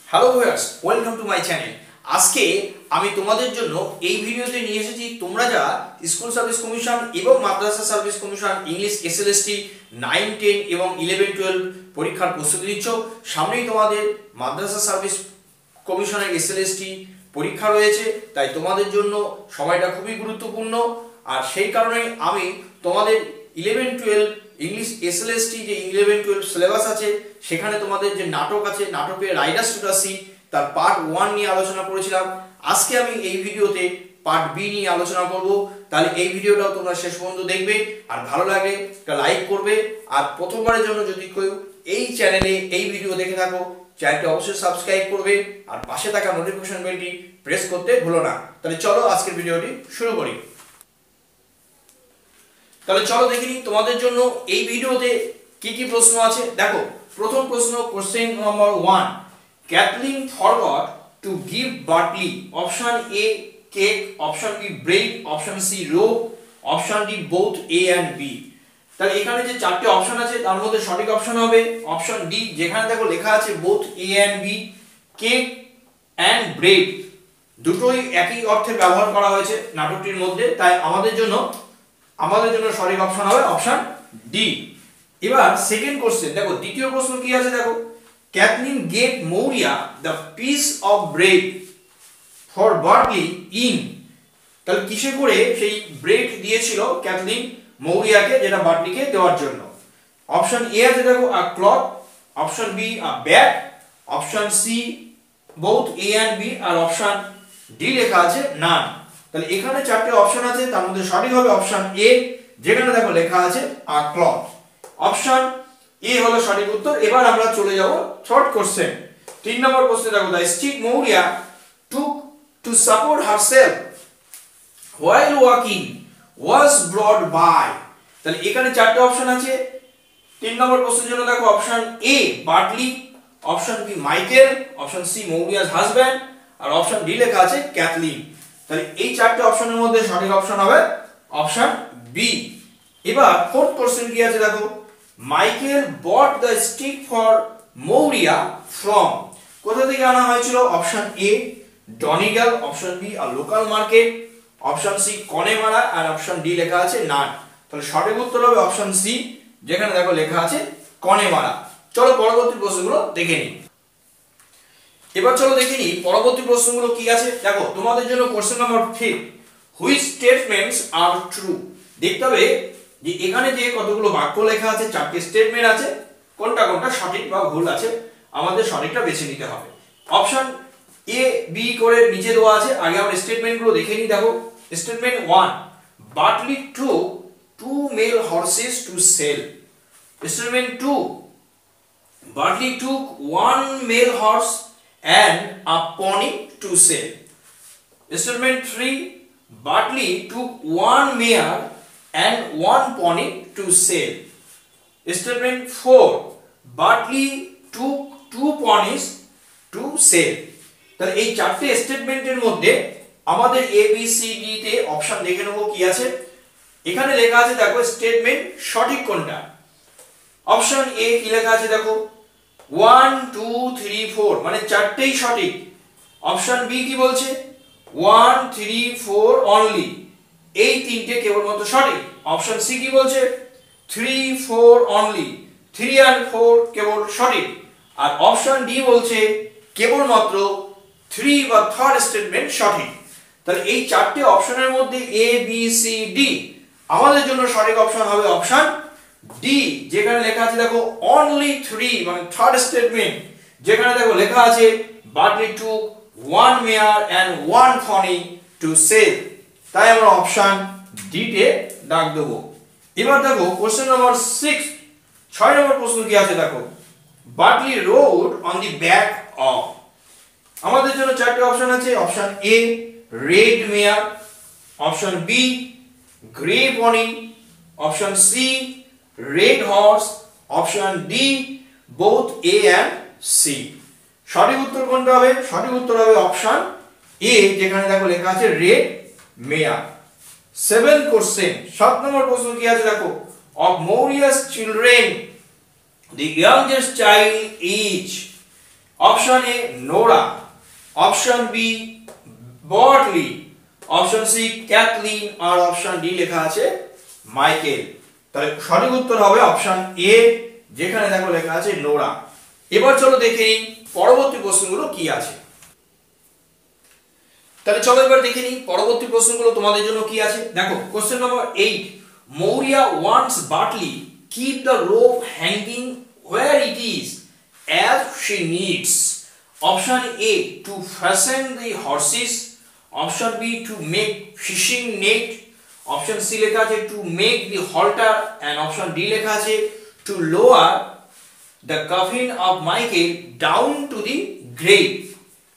Hello viewers, welcome to my channel. আজকে আমি তোমাদের জন্য এই ভিডিওতে নিয়ে এসেছি তোমরা যারা স্কুল সার্ভিস কমিশন এবং মাদ্রাসা সার্ভিস কমিশন ইংলিশ এসএলএসটি 9, 10 এবং 11, 12 পরীক্ষার প্রস্তুতি নিচ্ছ। সামনেই তোমাদের মাদ্রাসা সার্ভিস কমিশনের এসএলএসটি পরীক্ষা রয়েছে, তাই তোমাদের জন্য সময়টা খুবই গুরুত্বপূর্ণ। আর সেই কারণে আমি তোমাদের 11, 12 ইংলিশ এসএলএসটি যে 11, 12 সিলেবাস আছে সেখানে তোমাদের যে নাটক আছে, নাটকের রাইডার্স টু দ্য সি তার পার্ট 1 নিয়ে আলোচনা করেছিলাম। আজকে আমি এই ভিডিওতে পার্ট বি নিয়ে আলোচনা করব। তাহলে এই ভিডিওটাও তোমরা শেষ পর্যন্ত দেখবে, আর ভালো লাগলে একটা লাইক করবে। আর প্রথমবারের জন্য যদি কেউ এই চ্যানেলে এই ভিডিও দেখে থাকো, চ্যানেলটি অবশ্যই সাবস্ক্রাইব করবে আর পাশে থাকা নোটিফিকেশন বেলটি প্রেস করতে ভুলো না। তাহলে চলো আজকের ভিডিওটি শুরু করি। তাহলে চলো দেখে নিই তোমাদের জন্য এই ভিডিওতে কি কি প্রশ্ন আছে। দেখো, প্রথম প্রশ্ন, question number 1, Kathleen forgot to give Bartley. Option A cake, option B bread, option C row, option D both A and B. তাহলে এখানে যে চারটি অপশন আছে তার মধ্যে সঠিক অপশন হবে অপশন ডি, যেখানে দেখো লেখা আছে both A and B. Cake and bread দুটোই একই অর্থে ব্যবহার করা হয়েছে নাটকটির মধ্যে, তাই আমাদের জন্য সঠিক অপশন হবে অপশন ডি। এবার সেকেন্ড কোশ্চেন, দেখো দ্বিতীয় প্রশ্ন কি আছে। দেখো, Kathleen gave Moira the piece of bread for Bartley in. তাহলে কিসে করে সেই ব্রেড দিয়েছিল ক্যাথলিন মৌরিয়াকে, যেটা বার্টলিকে দেওয়ার জন্য। অপশন এ আছে দেখো a cloth, option B a bag, option C both A and B, আর অপশন ডি লেখা আছে নান। তাহলে এখানে চারটি অপশন আছে, তার মধ্যে সঠিক হবে অপশন এ, যেখানে দেখো লেখা আছে আ ক্লথ। অপশন এ হলো সঠিক উত্তর। এবার আমরা চলে যাব থার্ড কোশ্চেন। 3 নম্বর প্রশ্নে দেখো, the stick Maurya took to support herself while walking was brought by। তাহলে এখানে চারটি অপশন আছে 3 নম্বর প্রশ্নের জন্য। দেখো, option A Bartley, option B Michael, option C Maurya's husband, আর অপশন ডি লেখা আছে ক্যাথলিন। তাহলে এই চারটি অপশনের মধ্যে সঠিক অপশন হবে অপশন বি। এবার ফোর্থ কোশ্চেন কি আছে দেখো, Michael bought the stick for Maurya from. কোথা থেকে আনা হয়েছিল? Option A Donegal, option B a local market, option C Connemara, আর অপশন ডি লেখা আছে নান। তাহলে সঠিক উত্তর হবে অপশন সি, যেখানে দেখো লেখা আছে কনেমারা। চলো পরবর্তী প্রশ্নগুলো দেখে নিই। এবার চলো দেখে নিই পরবর্তী প্রশ্নগুলো কি আছে। দেখো তোমাদের জন্য question number 5, which statements are true. দেখতে হবে যে এখানে যে কতগুলো বাক্য লেখা আছে, চারটি স্টেটমেন্ট আছে, কোনটা কোনটা সঠিক বা ভুল আছে, আমাদের সঠিকটা বেছে নিতে হবে। অপশন এ বি করে নিচে দেওয়া আছে, আগে আমরা স্টেটমেন্টগুলো দেখে নিই। দেখো, statement 1, Bartley took 2 male horses to sell। Statement 2, Bartley took 1 male horse and a pony to sell। Statement 3, Bartley took 1 mare and 1 pony to sell। Statement 4, Bartley took 2 ponies to sell। তাহলে এই চারটি স্টেটমেন্টের মধ্যে আমাদের A B C D তে option দেখে নেব কি আছে। এখানে লেখা আছে দেখো স্টেটমেন্ট সঠিক কোনটা। অপশন এ কি লেখা আছে দেখো 1 2 3 4, মানে চারটেই সঠিক। অপশন বি কি বলছে 1 3 4 অনলি, এই তিনটে কেবলমাত্র সঠিক। অপশন সি কি বলছে 3 4 অনলি, 3 আর 4 কেবল সঠিক। আর অপশন ডি বলছে কেবলমাত্র 3 বা থার্ড স্টেটমেন্ট সঠিক। তাহলে এই চারটি অপশনের মধ্যে এ বি সি ডি আমাদের জন্য সঠিক অপশন হবে অপশন ডি, যেখানে লেখা আছে দেখো অনলি 3, মানে থার্ড স্টেটমেন্ট, যেখানে দেখো লেখা আছে Bartley took 1 mare and 1 pony to sell। তাই আমরা অপশন ডি তে দাগ দেব। এবার দেখো কোশ্চেন নাম্বার 6, 6 নম্বর প্রশ্ন কি আছে দেখো, Bartley rode on the back of। আমাদের জন্য চারটি অপশন আছে। Option A red mare, option B grey pony, option C red horse, option D both A and C. সঠিক উত্তর কোনটা হবে? সঠিক উত্তর হবে অপশন এ, যেখানে দেখো লেখা আছে রেড মেয়ার। 7 কোশ্চেন, 7 নম্বর প্রশ্ন কি আছে দেখো, of Maurya's children the youngest child is। Option A Nora, option B Bartley, option C Cathleen, আর অপশন ডি লেখা আছে মাইকেল। তাহলে সঠিক উত্তর হবে অপশন এ, যেখানে দেখো লেখা আছে নোরা। এবার চলো দেখে নিই পরবর্তী প্রশ্নগুলো কি আছে। তাহলে চলো এবার দেখে নিই পরবর্তী প্রশ্নগুলো তোমাদের জন্য কি আছে। দেখো question number 8, Moira wants Bartley keep the rope hanging where it is as she needs. Option A to fasten the horses, option B to make fishing net, option C লেখা আছে to make the halter, and option D লেখা আছে to lower the coffin of Michael down to the grave.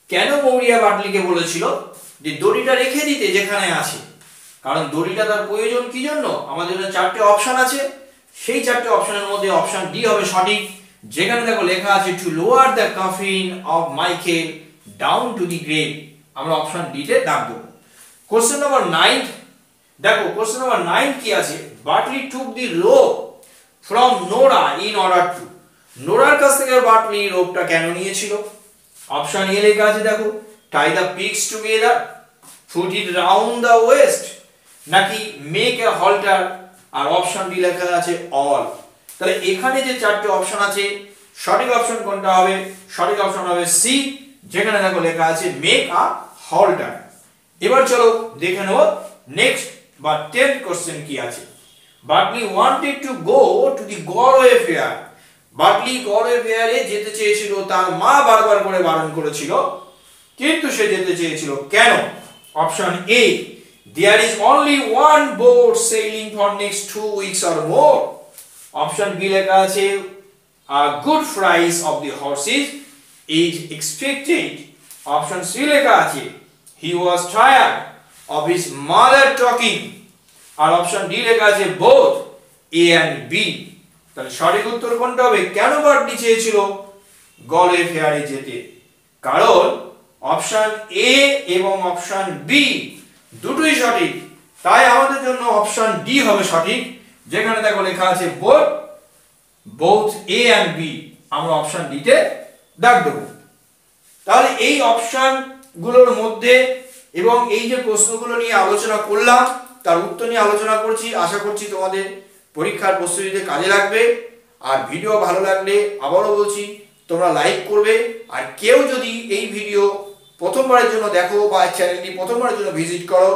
কেন মৌরিয়া বাটলিকে বলেছিল যে দড়িটা রেখে দিতে যেখানে আছে? কারণ দড়িটা তার প্রয়োজন কি জন্য? আমাদের জন্য চারটে অপশন আছে, সেই চারটে অপশনের মধ্যে অপশন ডি হবে সঠিক, যেখানে দেখো লেখা আছে to lower the coffin of Michael down to the grave. আমরা অপশন ডি তে দাগ দেব। কোশ্চেন নাম্বার 9, দেখো কোশ্চেন নাম্বার 9 কি আছে, Bartley took the rope from Nora in order to, নোরার কাছ থেকে বাটলি রোপটা কেন নিয়েছিল? অপশন এ লেখা আছে দেখো tie the pigs together, put it round the waist, নাকি মেক এ হল্টার, আর অপশন ডি লেখা আছে অল। তাহলে এখানে যে চারটি অপশন আছে সঠিক অপশন কোনটা হবে? সঠিক অপশন হবে সি, যেখানে দেখো লেখা আছে মেক আ হল্টার। এবার চলো দেখে নেব নেক্সট বা 10th কোশ্চেন কি আছে। Bartley wanted to go to the Galway fair, Bartley Galway ফেয়ারে যেতে চেয়েছিল, তার মা বারবার করে বারণ করেছিল, কিন্তু সে যেতে চেয়েছিল কেন? Option A there is only one boat sailing for next 2 weeks or more, option B লেখা আছে a good price of the horses is expected, option C লেখা আছে he was tired of his mother talking, আর option D লেখা আছে both A and B। তাহলে সঠিক উত্তর কোনটা হবে? কেন বাটলি চেয়েছিল গরওয়ে ফেয়ারে যেতে? কারণ অপশন এ এবং অপশন বি দুটোই সঠিক, তাই আমাদের জন্য অপশন ডি হবে সঠিক, যেখানে দেখো লেখা আছে both A and B। আমরা অপশন ডি তে দাগ দেব। তাহলে এই অপশন গুলোর মধ্যে এবং এই যে প্রশ্নগুলো নিয়ে আলোচনা করলাম তার উত্তর নিয়ে আলোচনা করছি, আশা করছি তোমাদের পরীক্ষার প্রস্তুতিতে কাজে লাগবে। আর ভিডিও ভালো লাগলে আবারও বলছি তোমরা লাইক করবে, আর কেউ যদি এই ভিডিও প্রথমবারের জন্য দেখো বা চ্যানেলটি প্রথমবারের জন্য ভিজিট করো,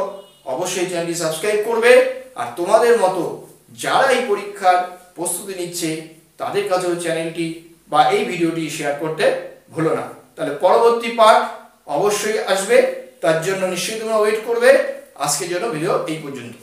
অবশ্যই চ্যানেলটি সাবস্ক্রাইব করবে। আর তোমাদের মতো যারা এই পরীক্ষার প্রস্তুতি নিচ্ছে তাদের কাছেও চ্যানেলটি বা এই ভিডিওটি শেয়ার করতে ভুলো না। তাহলে পরবর্তী পার্ট অবশ্যই আসবে, তার জন্য নিশ্চয়ই তোমরা ওয়েট করবে। আজকের জন্য ভিডিও এই পর্যন্ত।